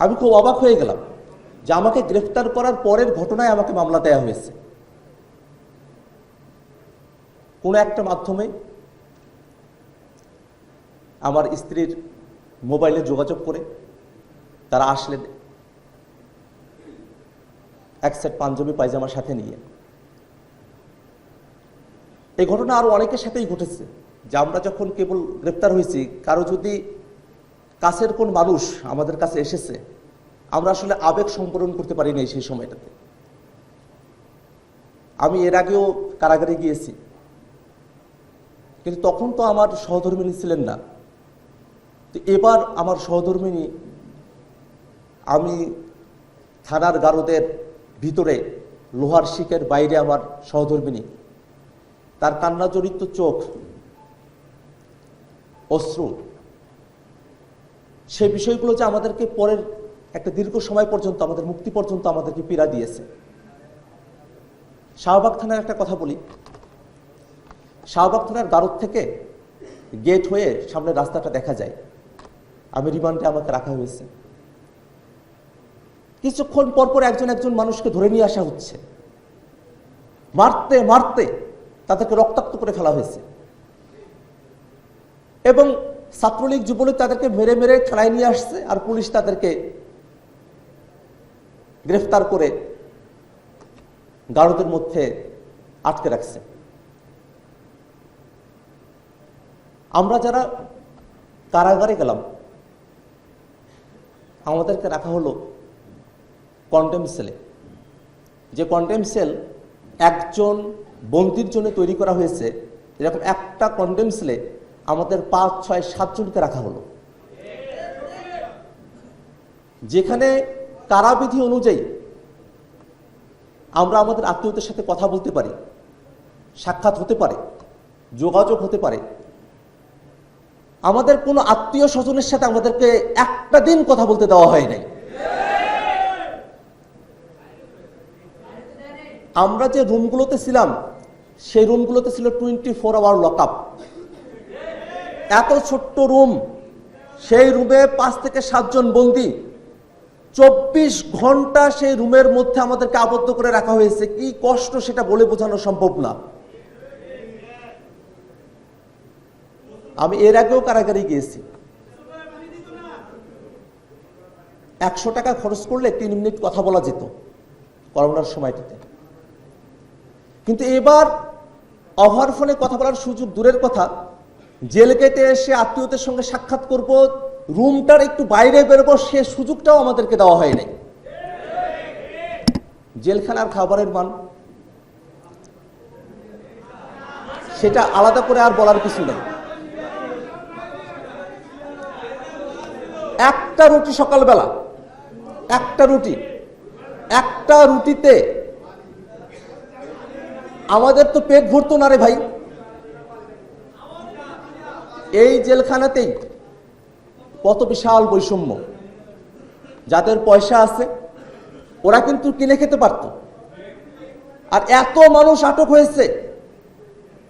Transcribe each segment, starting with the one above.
আমি খুব অবাক হয়ে গেলাম যে আমাকে গ্রেফতার করার পরের ঘটনায় আমাকে মামলা দেওয়া হয়েছে। কোনো একটা মাধ্যমে আমার স্ত্রীর মোবাইলে যোগাযোগ করে তারা আসলেন এক সেট পাঞ্জাবি পায়জামার সাথে নিয়ে। এই ঘটনা আরো অনেকের সাথেই ঘটেছে যে আমরা যখন কেবল গ্রেফতার হয়েছি, কারো যদি কাছের কোন মানুষ আমাদের কাছে এসেছে, আমরা আসলে আবেগ সম্পূরণ করতে পারি নাই সেই সময়টাতে। আমি এর আগেও কারাগারে গিয়েছি, কিন্তু তখন তো আমার সহধর্মিণী ছিলেন না। তো এবার আমার সহধর্মিণী, আমি থানার গারদের ভিতরে লোহার শিকের বাইরে আমার সহধর্মিণী, তার কান্না জড়িত চোখ, অশ্রু, সেই বিষয়গুলো যে আমাদেরকে পরের একটা দীর্ঘ সময় পর্যন্ত, আমাদের মুক্তি পর্যন্ত আমাদেরকে পীড়া দিয়েছে। শাহবাগ থানার একটা কথা বলি। শাহবাগ থানার গারদ থেকে গেট হয়ে সামনে রাস্তাটা দেখা যায়। আমি রিমান্ডে আমাকে রাখা হয়েছে। কিছুক্ষণ পরপর একজন একজন মানুষকে ধরে নিয়ে আসা হচ্ছে, মারতে মারতে তাদেরকে রক্তাক্ত করে ফেলা হয়েছে, এবং ছাত্রলীগ যুবলীগ তাদেরকে মেরে মেরে থানায় নিয়ে আসছে, আর পুলিশ তাদেরকে গ্রেফতার করে গারদের মধ্যে আটকে রাখছে। আমরা যারা কারাগারে গেলাম, আমাদেরকে রাখা হলো কন্টেম সেলে। যে কন্টেম সেল একজন বন্দির জন্য তৈরি করা হয়েছে, এরকম একটা কন্টেম সেলে আমাদের 5, 6, 7 জনকে রাখা হলো, যেখানে কারাবিধি অনুযায়ী আমরা আমাদের আত্মীয়দের সাথে কথা বলতে পারি, সাক্ষাৎ হতে পারে, যোগাযোগ হতে পারে। আমাদের কোনো আত্মীয় স্বজনের সাথে আমাদেরকে একটা দিন কথা বলতে দেওয়া হয় নাই। আমরা যে রুমগুলোতে ছিলাম, সেই রুমগুলোতে ছিল 24 আওয়ার লকআপ। এত ছোট্ট রুম, সেই রুমে 5 থেকে 7 জন বন্দী, 24 ঘন্টা সেই রুমের মধ্যে আমাদেরকে আবদ্ধ করে রাখা হয়েছে। কি কষ্ট সেটা বলে বোঝানো সম্ভব না। আমি এর আগেও কারাগারে গিয়েছি। 100 টাকা খরচ করলে 3 মিনিট কথা বলা যেত করোনার সময়টাতে, কিন্তু এবার ওভার ফোনে কথা বলার সুযোগ দূরের কথা, জেল গেটে এসে আত্মীয়দের সঙ্গে সাক্ষাৎ করব, রুমটার একটু বাইরে বেরোবো, সে সুযোগটাও আমাদেরকে দেওয়া হয় নাই। জেলখানার খাবারের মান সেটা আলাদা করে আর বলার কিছু নেই। একটা রুটি সকালবেলা, একটা রুটিতে আমাদের তো পেট ভরতো না রে ভাই। এই জেলখানাতেই কত বিশাল বৈষম্য। যাদের পয়সা আছে ওরা কিন্তু কিনে খেতে পারত, আর এত মানুষ আটক হয়েছে,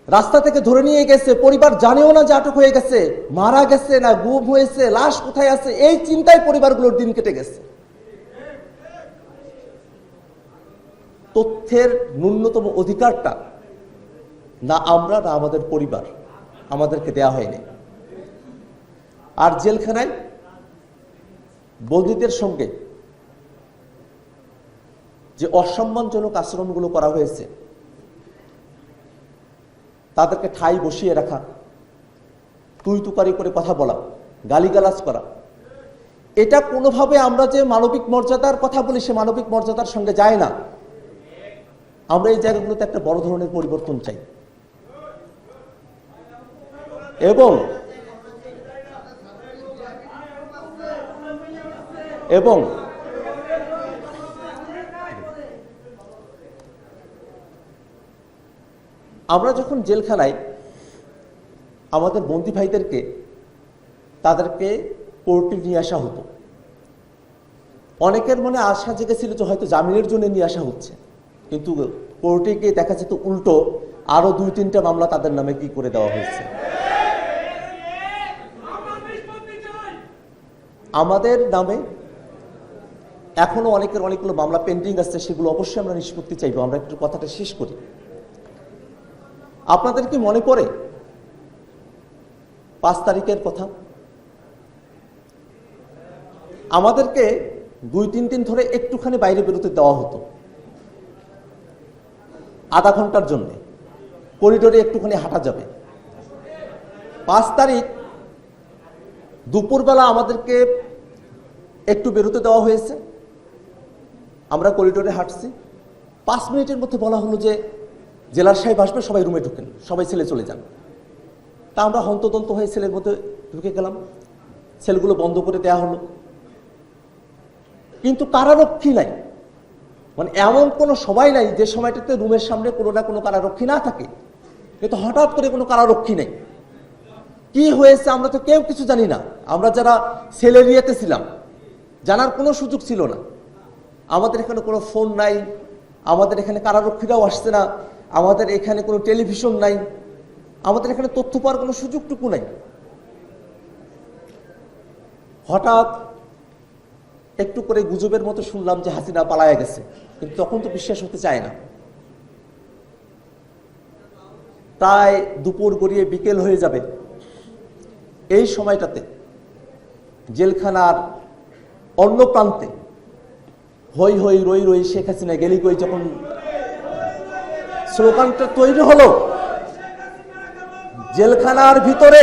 রাস্তা থেকে ধরে নিয়ে গেছে, পরিবার জানেও না যে আটক হয়ে গেছে, মারা গেছে না গুম হয়েছে, লাশ কোথায় আছে, এই চিন্তায় পরিবারগুলোর দিন কেটে গেছে। তথ্যের ন্যূনতম অধিকারটা না আমরা না আমাদের পরিবার আমাদেরকে দেয়া হয়নি। আর জেলখানায় বন্দীদের সঙ্গে যে অসম্মানজনক আচরণগুলো করা হয়েছে, তাদেরকে ঠাই বসিয়ে রাখা, তুই তুকারি করে কথা বলা, গালিগালাজ করা, এটা কোনোভাবে আমরা যে মানবিক মর্যাদার কথা বলি সে মানবিক মর্যাদার সঙ্গে যায় না। আমরা এই জায়গাগুলোতে একটা বড় ধরনের পরিবর্তন চাই, এবং আমরা যখন জেলখানায় আমাদের বন্দী ভাইদেরকে তাদেরকে কোর্টে নিয়ে আসা হতো, অনেকের মনে আশা জেগেছিল যে হয়তো জামিনের জন্য নিয়ে আসা হচ্ছে, কিন্তু কোর্টে গিয়ে দেখা যেত উল্টো আরো 2-3টা মামলা তাদের নামে কি করে দেওয়া হয়েছে। আমাদের নামে এখনো অনেকগুলো মামলা পেন্ডিং আছে, সেগুলো অবশ্যই আমরা নিষ্পত্তি চাইবো। আমরা একটু কথাটা শেষ করি। আপনাদের কি মনে পড়ে 5 তারিখের কথা? আমাদেরকে 2-3 দিন ধরে একটুখানি বাইরে বেরোতে দেওয়া হতো, আধা ঘন্টার জন্য করিডোরে একটুখানি হাঁটা যাবে। 5 তারিখ দুপুরবেলা আমাদেরকে একটু বেরোতে দেওয়া হয়েছে, আমরা করিডোরে হাঁটছি। 5 মিনিটের মধ্যে বলা হলো যে জেলার সাহেব আসবে, সবাই রুমে ঢুকেন, সবাই সেলে চলে যান। তা আমরা হন্তদন্ত হয়ে সেলের মধ্যে ঢুকে গেলাম, সেলগুলো বন্ধ করে দেওয়া হলো। কিন্তু কারারক্ষী নাই, মানে এমন কোনো সময় নাই যে সময়টাতে রুমের সামনে কোনো না কোনো কারারক্ষী না থাকে। কিন্তু হঠাৎ করে কোনো কারারক্ষী নেই। কি হয়েছে আমরা তো কেউ কিছু জানি না। আমরা যারা সেল এরিয়াতে ছিলাম জানার কোনো সুযোগ ছিল না। আমাদের এখানে কোনো ফোন নাই, আমাদের এখানে কারারক্ষীরাও আসছে না, আমাদের এখানে কোনো টেলিভিশন নাই, আমাদের এখানে তথ্য পাওয়ার কোনো সুযোগটুকু নাই। হঠাৎ একটু করে গুজবের মতো শুনলাম যে হাসিনা পালায়া গেছে, কিন্তু তখন তো বিশ্বাস হতে চায় না। প্রায় দুপুর গড়িয়ে বিকেল হয়ে যাবে, এই সময়টাতে জেলখানার অন্য প্রান্তে হই হই রই রই শেখ হাসিনা গেলি কই যখন স্লোগানটা তৈরি হলো, জেলখানার ভিতরে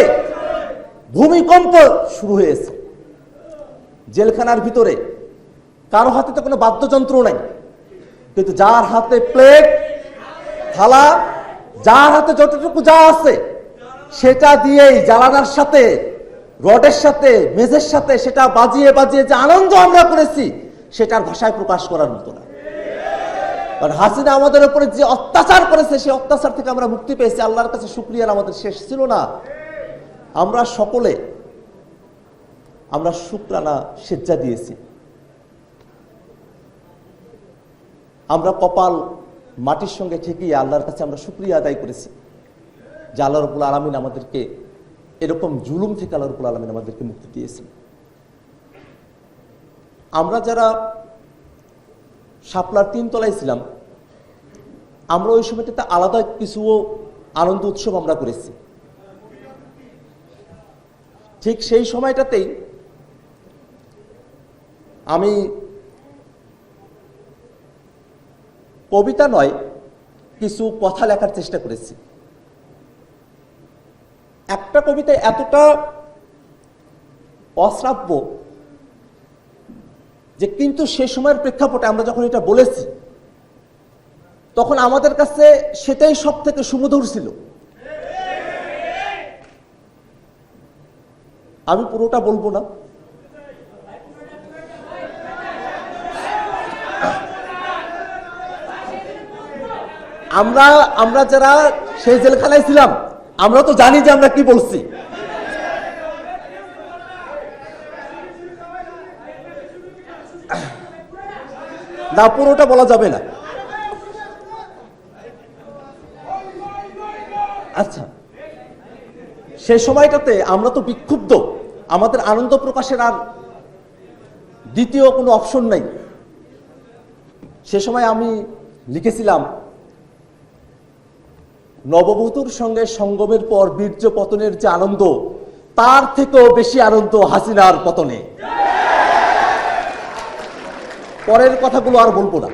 ভূমিকম্প শুরু হয়েছে। জেলখানার ভিতরে কারো হাতে তো কোনো বাদ্যযন্ত্র নাই, কিন্তু যার হাতে প্লেট থালা, যার হাতে যতটুকু যা আছে সেটা দিয়েই জানালার সাথে, রডের সাথে, মেঝের সাথে সেটা বাজিয়ে বাজিয়ে যে আনন্দ আমরা করেছি সেটার ভাষায় প্রকাশ করার মতো না। কারণ হাসিনা আমাদের উপরে যে অত্যাচার করেছে সেই অত্যাচার থেকে আমরা মুক্তি পেয়েছি। আল্লাহর কাছে শুকরিয়ার আমাদের শেষ ছিল না। আমরা সকলে আমরা শুকরানা সেজ্জা দিয়েছি, আমরা কপাল মাটির সঙ্গে ঠেকিয়ে আল্লাহর কাছে আমরা শুকরিয়া আদায় করেছি যে আল্লাহ রাব্বুল আলামিন আমাদেরকে এরকম জুলুম থেকে আল্লাহ রাব্বুল আলামিন আমাদেরকে মুক্তি দিয়েছেন। আমরা যারা শাপলার 3 তলায় ছিলাম, আমরা ওই সময়টাতে আলাদা কিছু আনন্দ উৎসব আমরা করেছি। ঠিক সেই সময়টাতেই আমি কবিতা নয়, কিছু কথা লেখার চেষ্টা করেছি। একটা কবিতা এতটা অশ্রাব্য যে কিন্তু সে সময়ের প্রেক্ষাপটে আমরা যখন এটা বলেছি তখন আমাদের কাছে সেটাই সব থেকে সুমধুর ছিল। আমি পুরোটা বলবো না, আমরা যারা সেই জেলখানায় ছিলাম আমরা তো জানি যে আমরা কি বলছি। না, পুরোটা বলা যাবে না। আচ্ছা, সে সময়টাতে আমরা তো বিক্ষুব্ধ, আমাদের আনন্দ প্রকাশের আর দ্বিতীয় কোনো অপশন নাই। সে সময় আমি লিখেছিলাম, নববধূর সঙ্গে সঙ্গমের পর বীর্য পতনের যে আনন্দ, তার থেকেও বেশি আনন্দ হাসিনার পতনে। পরের কথাগুলো আর বলবো না।